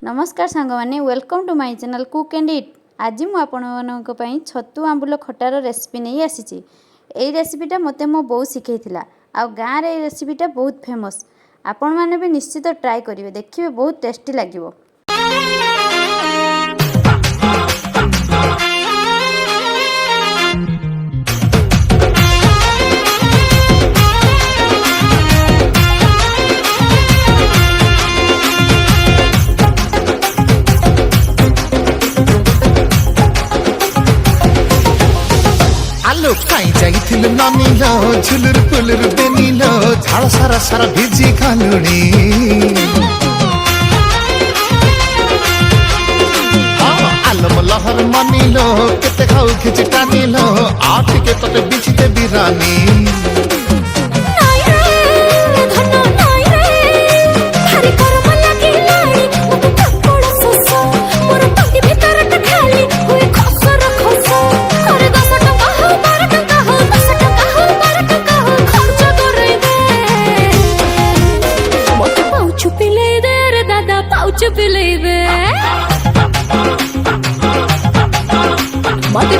नमस्कार सांग मैंने welcome to my channel cook and eat. आज मुझे आपण छतु आंबुल खटार रेसिपी नहीं आसी। यही रेसिपीटा मते मो बो शिखैथिला आ गाँव रे रेसिपीटा बहुत फेमस। आपण मैंने भी निश्चित ट्राई करेंगे, देखिए बहुत टेस्टी लगे। आलो खाई जाइथिलु नानीलो झुलुर पुलुर बेनीलो झाड़ सारा सारा भिजी खालुनी आलो मलहर मानिलो केते खाऊ खिच टानिलो आठ के तते बिछते बिरानी मत